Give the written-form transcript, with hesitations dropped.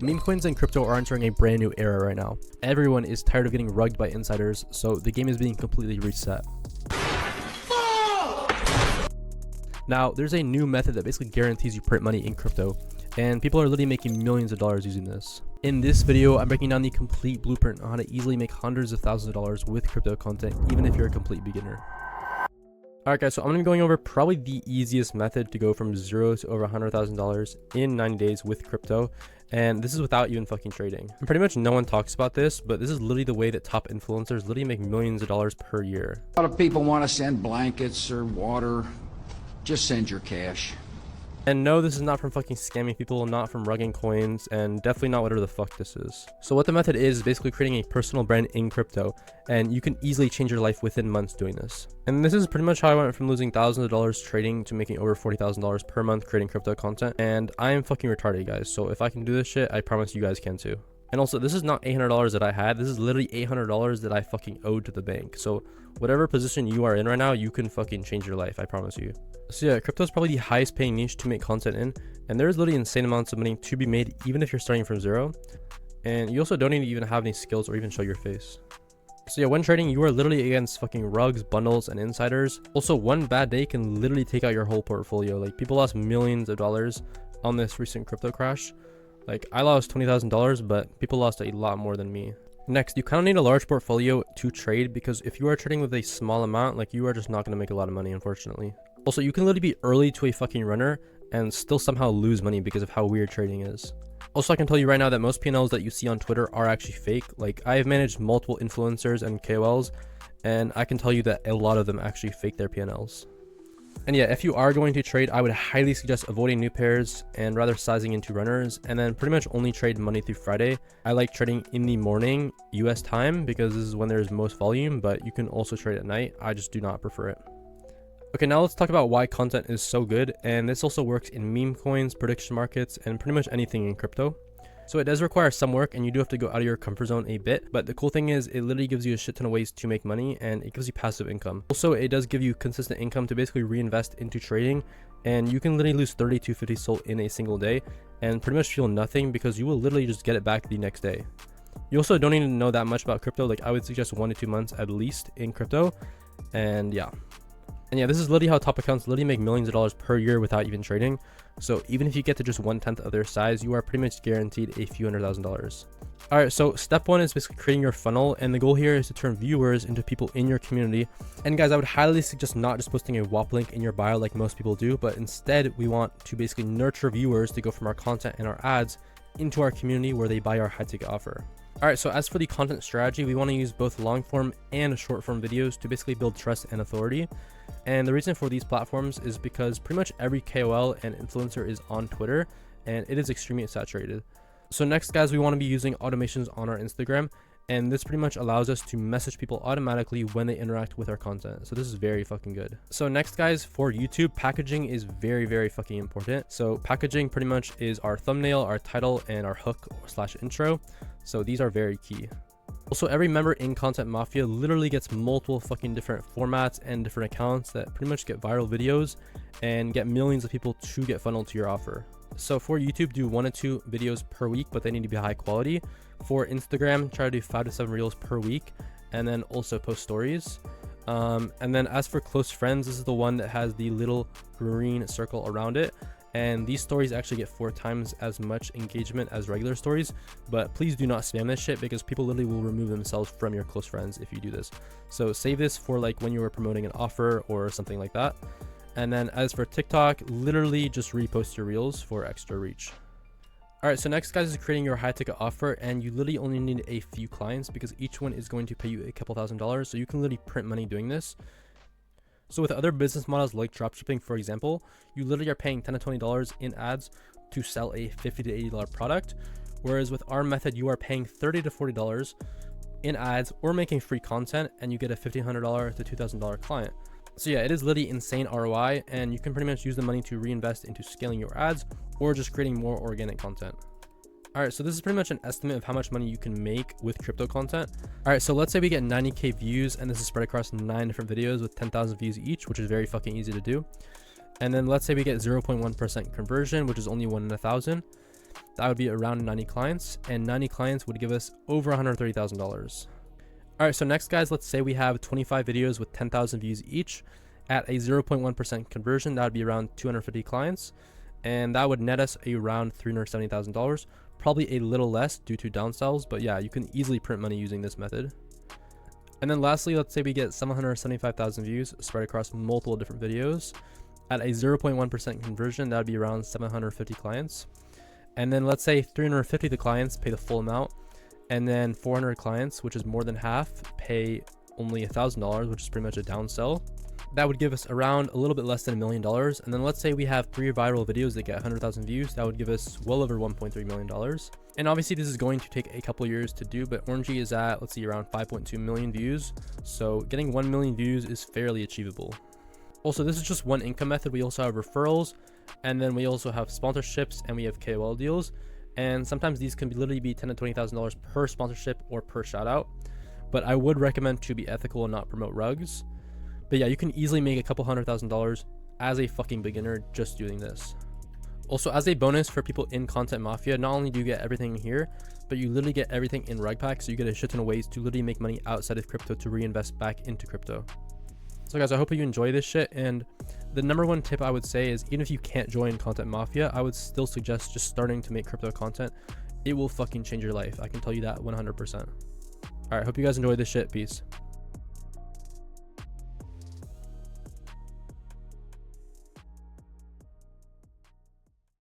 Meme coins and crypto are entering a brand new era right now. Everyone is tired of getting rugged by insiders, so the game is being completely reset. Now, there's a new method that basically guarantees you print money in crypto, and people are literally making millions of dollars using this. In this video, I'm breaking down the complete blueprint on how to easily make hundreds of thousands of dollars with crypto content, even if you're a complete beginner. Alright guys, so I'm going to be going over probably the easiest method to go from zero to over $100,000 in 90 days with crypto. And this is without even fucking trading. And pretty much no one talks about this, but this is literally the way that top influencers literally make millions of dollars per year. A lot of people want to send blankets or water. Just send your cash. And no, this is not from fucking scamming people, not from rugging coins, and definitely not whatever the fuck this is. So what the method is basically creating a personal brand in crypto, and you can easily change your life within months doing this. And this is pretty much how I went from losing thousands of dollars trading to making over $40,000 per month creating crypto content. And I am fucking retarded, guys. So if I can do this shit, I promise you guys can too. And also, this is not $800 that I had. This is literally $800 that I fucking owed to the bank. So whatever position you are in right now, you can fucking change your life, I promise you. So yeah, crypto is probably the highest paying niche to make content in, and there's literally insane amounts of money to be made even if you're starting from zero. And you also don't need to even have any skills or even show your face. So yeah, when trading, you are literally against fucking rugs, bundles, and insiders. Also, one bad day can literally take out your whole portfolio. Like, people lost millions of dollars on this recent crypto crash. Like, I lost $20,000, but people lost a lot more than me. Next, you kind of need a large portfolio to trade, because if you are trading with a small amount, like, you are just not going to make a lot of money, unfortunately. Also, you can literally be early to a fucking runner and still somehow lose money because of how weird trading is. Also, I can tell you right now that most P&Ls that you see on Twitter are actually fake. Like, I have managed multiple influencers and KOLs, and I can tell you that a lot of them actually fake their P&Ls. And yeah, if you are going to trade, I would highly suggest avoiding new pairs and rather sizing into runners, and then pretty much only trade Monday through Friday. I like trading in the morning US time because this is when there's most volume, but you can also trade at night. I just do not prefer it. Okay, now let's talk about why content is so good, and this also works in meme coins, prediction markets, and pretty much anything in crypto. So it does require some work, and you do have to go out of your comfort zone a bit, but the cool thing is it literally gives you a shit ton of ways to make money, and it gives you passive income. Also, it does give you consistent income to basically reinvest into trading, and you can literally lose 30 to 50 SOL in a single day and pretty much feel nothing because you will literally just get it back the next day. You also don't even know that much about crypto. Like, I would suggest 1 to 2 months at least in crypto, and yeah. And yeah, this is literally how top accounts literally make millions of dollars per year without even trading. So even if you get to just 1/10 of their size, you are pretty much guaranteed a few $100,000. All right, so step 1 is basically creating your funnel, and the goal here is to turn viewers into people in your community. And guys, I would highly suggest not just posting a WAP link in your bio like most people do, but instead we want to basically nurture viewers to go from our content and our ads into our community where they buy our high ticket offer. All right, so as for the content strategy, we want to use both long form and short form videos to basically build trust and authority. And the reason for these platforms is because pretty much every KOL and influencer is on Twitter, and it is extremely saturated. So next, guys, we want to be using automations on our Instagram, and this pretty much allows us to message people automatically when they interact with our content. So this is very fucking good. So next, guys, for YouTube, packaging is very, very fucking important. So packaging pretty much is our thumbnail, our title, and our hook / intro. So these are very key. Also, every member in Content Mafia literally gets multiple fucking different formats and different accounts that pretty much get viral videos and get millions of people to get funneled to your offer. So for YouTube, do 1 to 2 videos per week, but they need to be high quality. For Instagram, try to do 5 to 7 reels per week, and then also post stories. And then as for close friends, this is the one that has the little green circle around it. And these stories actually get 4 times as much engagement as regular stories, but please do not spam this shit because people literally will remove themselves from your close friends if you do this. So save this for like when you were promoting an offer or something like that. And then as for TikTok, literally just repost your reels for extra reach. All right, so next, guys, is creating your high ticket offer, and you literally only need a few clients because each one is going to pay you a couple $1,000s. So you can literally print money doing this. So with other business models like dropshipping, for example, you literally are paying $10 to $20 in ads to sell a $50 to $80 product. Whereas with our method, you are paying $30 to $40 in ads or making free content, and you get a $1,500 to $2,000 client. So yeah, it is literally insane ROI, and you can pretty much use the money to reinvest into scaling your ads or just creating more organic content. All right, so this is pretty much an estimate of how much money you can make with crypto content. All right, so let's say we get 90K views, and this is spread across 9 different videos with 10,000 views each, which is very fucking easy to do. And then let's say we get 0.1% conversion, which is only 1 in 1,000. that would be around 90 clients, and 90 clients would give us over $130,000. All right, so next guys, let's say we have 25 videos with 10,000 views each at a 0.1% conversion. That would be around 250 clients, and that would net us around $370,000, probably a little less due to downsells, but yeah, you can easily print money using this method. And then lastly, let's say we get 775,000 views spread across multiple different videos at a 0.1% conversion. That would be around 750 clients. And then let's say 350 of the clients pay the full amount, and then 400 clients, which is more than half, pay only $1,000, which is pretty much a downsell. That would give us around a little bit less than $1 million. And then let's say we have 3 viral videos that get 100,000 views. That would give us well over $1.3 million. And obviously this is going to take a couple years to do, but Orangey is at, let's see, around 5.2 million views. So getting 1 million views is fairly achievable. Also, this is just one income method. We also have referrals, and then we also have sponsorships, and we have KOL deals. And sometimes these can literally be $10,000 to $20,000 per sponsorship or per shout out. But I would recommend to be ethical and not promote rugs. But yeah, you can easily make a couple $100,000 as a fucking beginner just doing this. Also, as a bonus for people in Content Mafia, not only do you get everything here, but you literally get everything in Rugpack, so you get a shit ton of ways to literally make money outside of crypto to reinvest back into crypto. So guys, I hope you enjoy this shit, and the number one tip I would say is, even if you can't join Content Mafia, I would still suggest just starting to make crypto content. It will fucking change your life. I can tell you that 100%. All right, hope you guys enjoyed this shit. Peace.